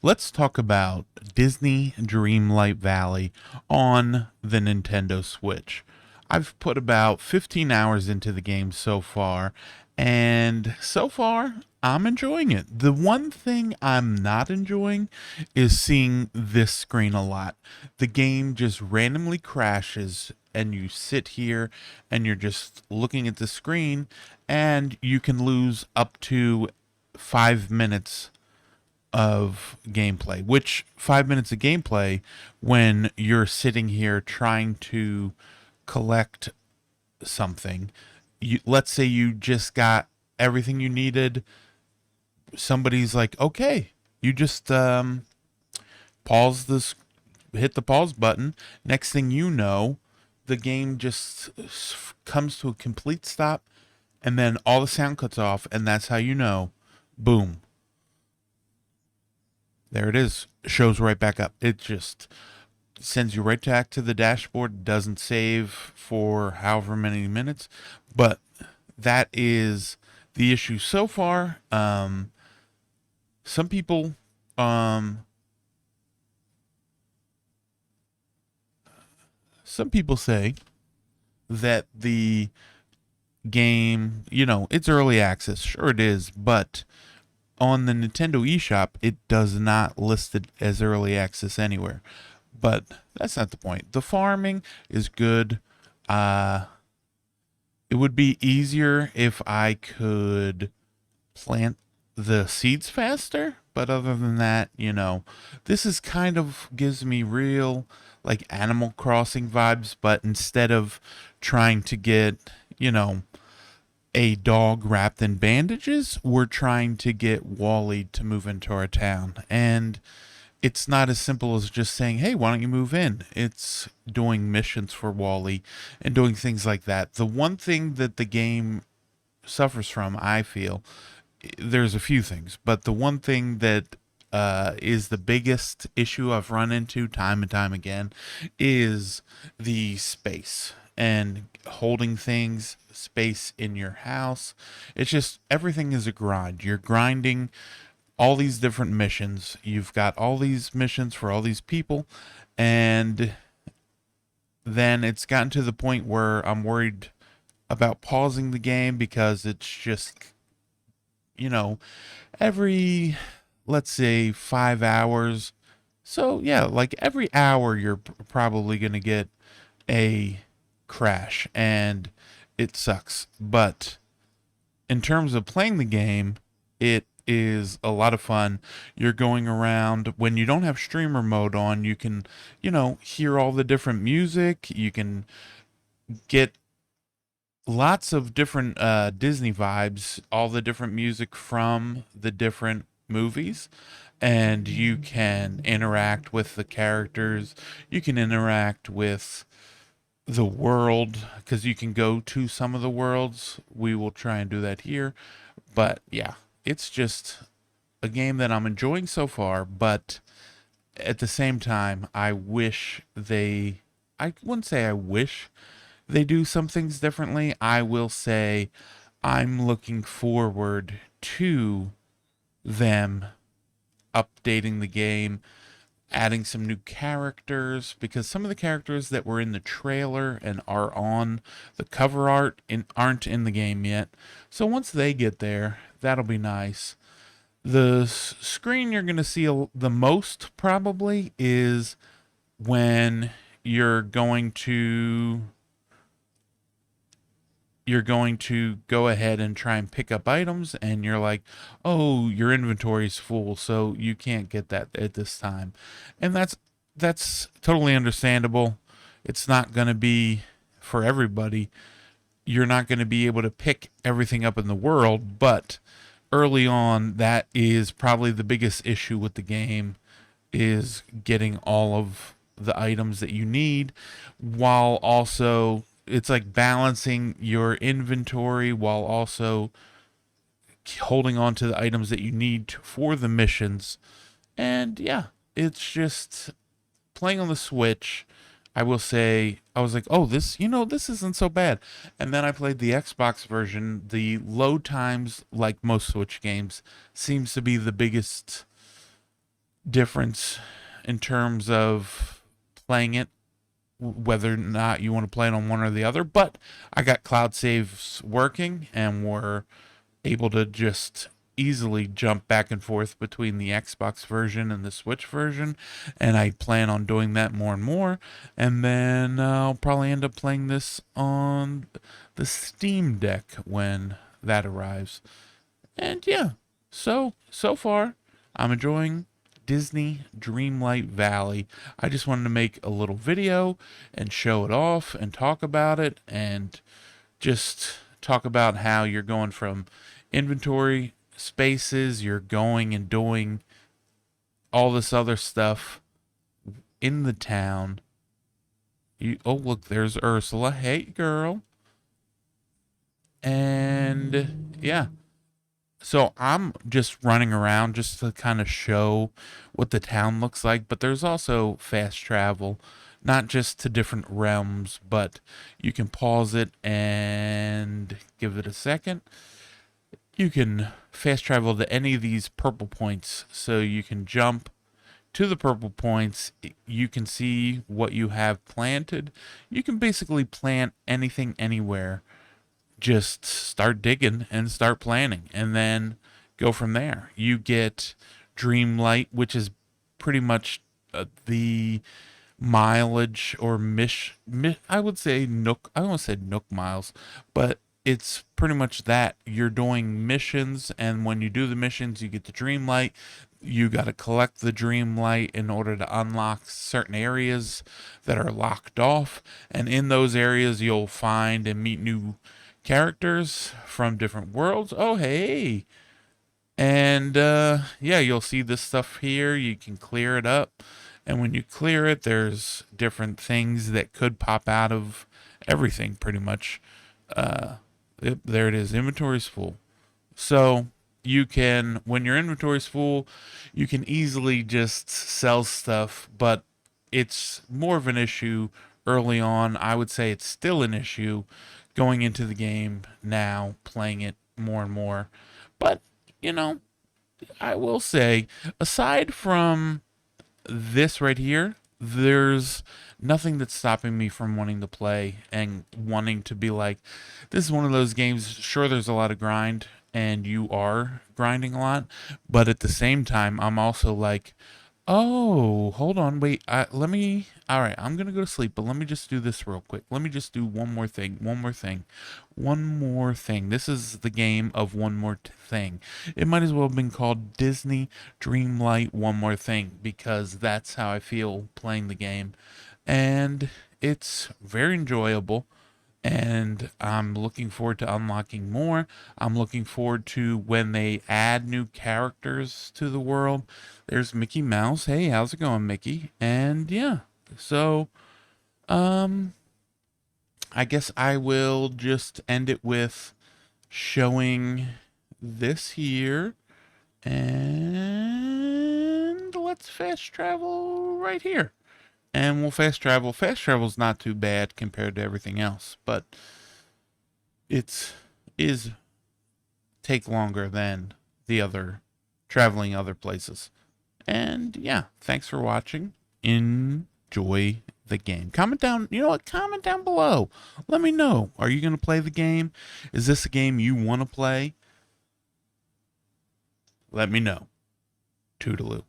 let's talk about Disney Dreamlight Valley on the Nintendo Switch. I've put about 15 hours into the game so far, and so far, I'm enjoying it. The one thing I'm not enjoying is seeing this screen a lot. The game just randomly crashes, and you sit here and you're just looking at the screen, and you can lose up to 5 minutes of gameplay, which 5 minutes of gameplay when you're sitting here trying to collect something. Let's say you just got everything you needed. Somebody's like, okay, you just pause this, hit the pause button. Next thing you know, the game just comes to a complete stop, and then all the sound cuts off, and that's how you know, boom, there it is. Shows right back up. It just sends you right back to the dashboard. Doesn't save for however many minutes. But that is the issue so far. Some people um some people say that the game, it's early access. Sure it is, but on the Nintendo eShop, it does not list it as early access anywhere. But that's not the point. The farming is good. Uh, it would be easier if I could plant the seeds faster. But other than that, this is kind of gives me real like Animal Crossing vibes. But instead of trying to get, you know, a dog wrapped in bandages, we're trying to get Wally to move into our town. And it's not as simple as just saying, hey, why don't you move in? It's doing missions for Wally and doing things like that. The one thing that the game suffers from, I feel, there's a few things, but the one thing that is the biggest issue I've run into time and time again is the space and holding things, space in your house. It's just everything is a grind. You're grinding all these different missions. You've got all these missions for all these people, and then it's gotten to the point where I'm worried about pausing the game because it's just, you know, every, let's say, 5 hours. So, yeah, like every hour, you're probably going to get a crash, and it sucks. But in terms of playing the game, it is a lot of fun. You're going around when you don't have streamer mode on, you can, hear all the different music. You can get lots of different Disney vibes, all the different music from the different movies. And you can interact with the characters. You can interact with the world because you can go to some of the worlds. We will try and do that here. But yeah, it's just a game that I'm enjoying so far, but at the same time, I wouldn't say I wish they do some things differently. I will say I'm looking forward to them updating the game, adding some new characters, because some of the characters that were in the trailer and are on the cover art aren't in the game yet. So once they get there, that'll be nice. The screen you're going to see the most probably is when you're going to go ahead and try and pick up items, and you're like, oh, your inventory's full, so you can't get that at this time. And that's totally understandable. It's not going to be for everybody. You're not going to be able to pick everything up in the world, but early on, that is probably the biggest issue with the game, is getting all of the items that you need, while also it's like balancing your inventory while also holding on to the items that you need for the missions. And yeah, it's just playing on the Switch. I will say, I was like, oh, this isn't so bad. And then I played the Xbox version. The load times, like most Switch games, seems to be the biggest difference in terms of playing it, whether or not you want to play it on one or the other. But I got cloud saves working, and we're able to just easily jump back and forth between the Xbox version and the Switch version, and I plan on doing that more and more. And then I'll probably end up playing this on the Steam Deck when that arrives. And yeah, so far I'm enjoying Disney Dreamlight Valley. I just wanted to make a little video and show it off and talk about it, and just talk about how you're going from inventory spaces, you're going and doing all this other stuff in the town. Oh, look, there's Ursula. Hey, girl. And yeah. So I'm just running around just to kind of show what the town looks like, but there's also fast travel, not just to different realms, but you can pause it and give it a second. You can fast travel to any of these purple points, so you can jump to the purple points. You can see what you have planted. You can basically plant anything anywhere. Just start digging and start planting, and then go from there. You get Dreamlight, which is pretty much the mileage or I would say Nook. I almost said Nook miles, but it's pretty much that. You're doing missions, and when you do the missions, you get the Dreamlight. You got to collect the Dreamlight in order to unlock certain areas that are locked off, and in those areas, you'll find and meet new characters from different worlds. Oh, hey. And yeah, you'll see this stuff here. You can clear it up. And when you clear it, there's different things that could pop out of everything, pretty much. There it is. Inventory's full. So you can, when your inventory's full, you can easily just sell stuff, but it's more of an issue early on. I would say it's still an issue going into the game now, playing it more and more. But, you know, I will say, aside from this right here, there's nothing that's stopping me from wanting to play and wanting to be like, this is one of those games. Sure, there's a lot of grind, and you are grinding a lot, but at the same time, I'm also like, oh, hold on, wait. All right, I'm gonna go to sleep, but let me just do this real quick. Let me just do one more thing. One more thing. This is the game of one more thing. It might as well have been called Disney Dreamlight One More Thing, because that's how I feel playing the game. And it's very enjoyable, and I'm looking forward to unlocking more. I'm looking forward to when they add new characters to the world. There's Mickey Mouse. Hey, how's it going, Mickey? And yeah, so I guess I will just end it with showing this here, and let's fast travel right here. And we'll fast travel. Fast travel's not too bad compared to everything else, but it's is take longer than the other traveling other places. And yeah, thanks for watching. Enjoy the game. Comment down, you know what? Comment down below. Let me know. Are you going to play the game? Is this a game you want to play? Let me know. Toodaloo.